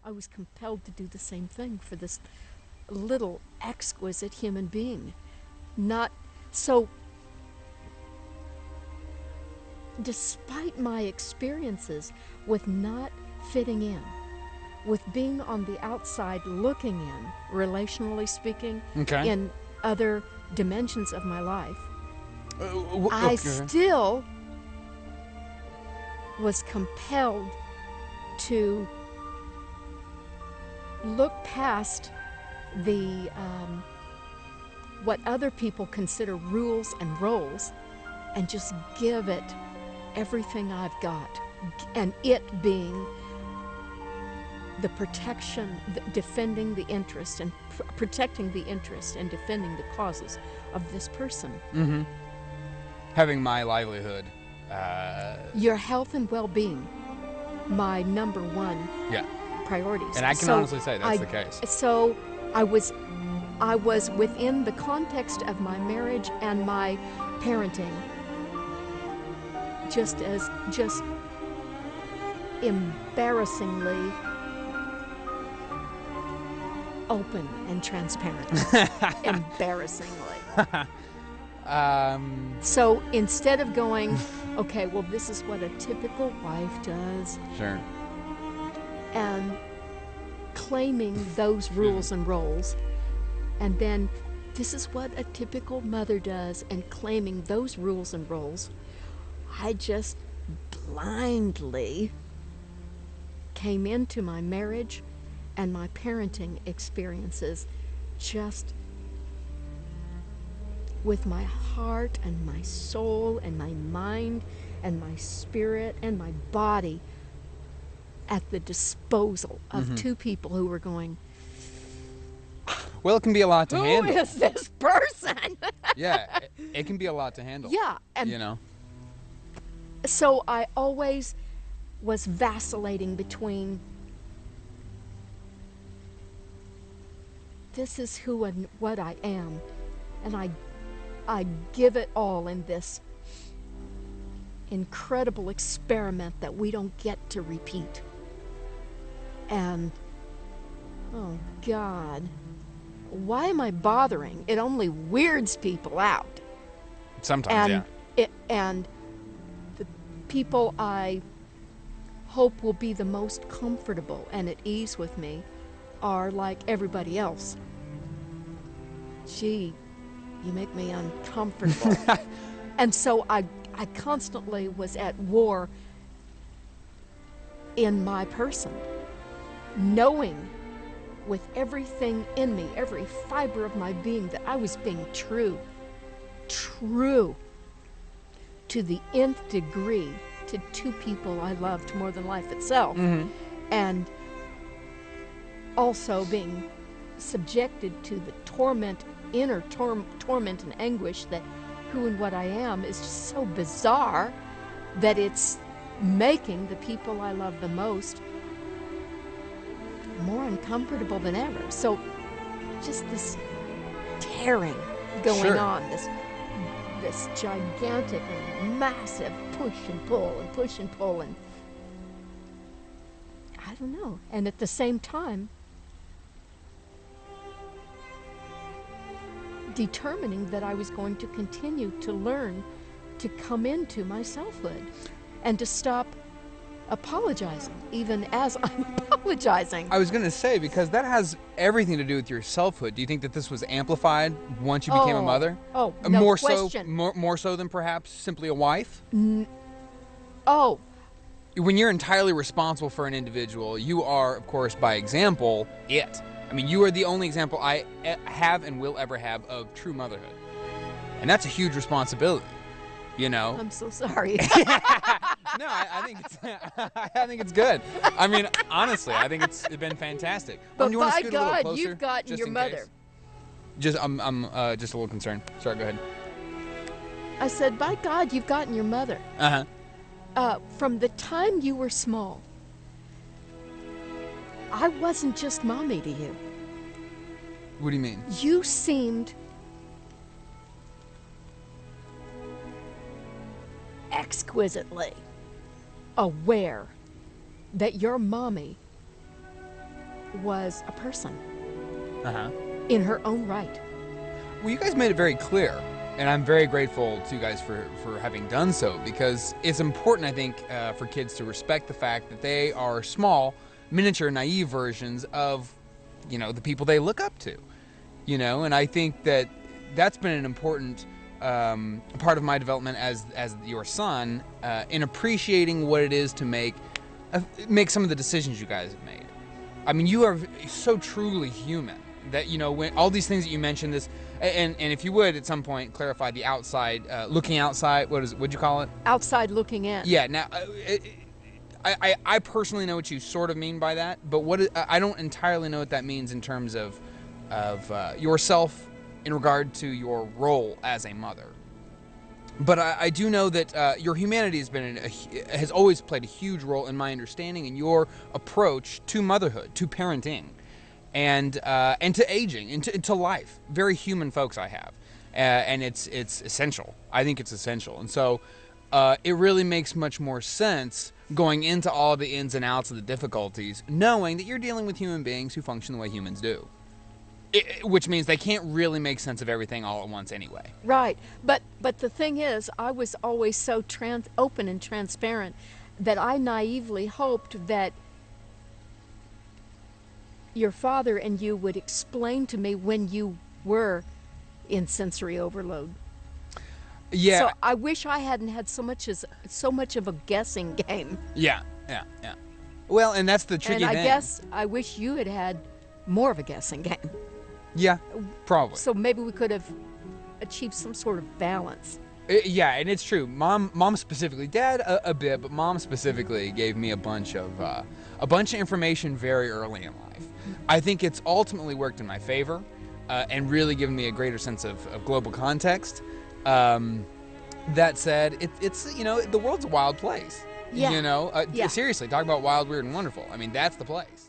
I was compelled to do the same thing for this little exquisite human being. Not so, despite my experiences with not fitting in, with being on the outside looking in, relationally speaking, Okay. in other dimensions of my life, I Okay. still was compelled to look past the what other people consider rules and roles and just give it everything I've got, and it being the protection, defending the interest and protecting the interest and defending the causes of this person. Mm-hmm. Having my livelihood. Your health and well-being, my number one Yeah. priorities. And I can honestly say that's the case. So I was within the context of my marriage and my parenting, just embarrassingly open and transparent. Embarrassingly. So instead of going, okay, well, this is what a typical wife does, Sure. and claiming those rules and roles, and then this is what a typical mother does, and claiming those rules and roles, I just blindly came into my marriage and my parenting experiences just with my heart and my soul and my mind and my spirit and my body at the disposal of two people who were going, Well, it can be a lot to handle. who is this person? Yeah, it can be a lot to handle. Yeah, and you know. so I always was vacillating between, this is who and what I am, and I give it all in this incredible experiment that we don't get to repeat. And oh God, why am I bothering? It only weirds people out. Sometimes, yeah. And the people I hope will be the most comfortable and at ease with me are like everybody else. Gee, you make me uncomfortable. And so I constantly was at war in my person, knowing with everything in me, every fiber of my being, that I was being true to the nth degree to two people I loved more than life itself. And also being subjected to the torment, inner torment and anguish that who and what I am is just so bizarre that it's making the people I love the most more uncomfortable than ever. So just this tearing going on, this gigantic and massive push and pull, and I don't know. And at the same time, determining that I was going to continue to learn to come into my selfhood and to stop apologizing, even as I'm apologizing. I was going to say, because that has everything to do with your selfhood. Do you think that this was amplified once you became a mother? Oh, no more question. So, more so than perhaps simply a wife? Oh. When you're entirely responsible for an individual, you are, of course, by example, it. I mean, you are the only example I have and will ever have of true motherhood. And that's a huge responsibility, you know? I'm so sorry. No, I think it's good. I mean, honestly, I think it's been fantastic. But Do you want to by scoot a little God, closer, you've gotten just your in mother. case? Just I'm just a little concerned. Sorry, go ahead. I said, by God, you've gotten your mother. From the time you were small, I wasn't just mommy to you. What do you mean? You seemed exquisitely aware that your mommy was a person Uh-huh. in her own right. Well, you guys made it very clear, and I'm very grateful to you guys for having done so, because it's important, I think, for kids to respect the fact that they are small, miniature, naive versions of, the people they look up to, and I think that that's been an important part of my development as your son, in appreciating what it is to make some of the decisions you guys have made. I mean, you are so truly human that, when all these things that you mentioned, this, and if you would at some point clarify the outside, looking outside, what'd you call it? Outside looking in. Yeah. Now, I personally know what you sort of mean by that, but I don't entirely know what that means in terms of yourself in regard to your role as a mother. But I do know that your humanity has always played a huge role in my understanding and your approach to motherhood, to parenting, and to aging, and to life. Very human folks I have, and it's essential. I think it's essential, and so it really makes much more sense going into all the ins and outs of the difficulties, knowing that you're dealing with human beings who function the way humans do. Which means they can't really make sense of everything all at once anyway. Right. But the thing is, I was always so open and transparent that I naively hoped that your father and you would explain to me when you were in sensory overload. Yeah. So I wish I hadn't had so much of a guessing game. Yeah. Well, and that's the tricky thing. And I guess I wish you had more of a guessing game. Yeah, probably. So maybe we could have achieved some sort of balance. Yeah, and it's true. Mom specifically, Dad a bit, but Mom specifically gave me a bunch of information very early in life. I think it's ultimately worked in my favor, and really given me a greater sense of global context. That said, it's the world's a wild place. Yeah. Yeah. Seriously, talk about wild, weird, and wonderful. I mean, that's the place.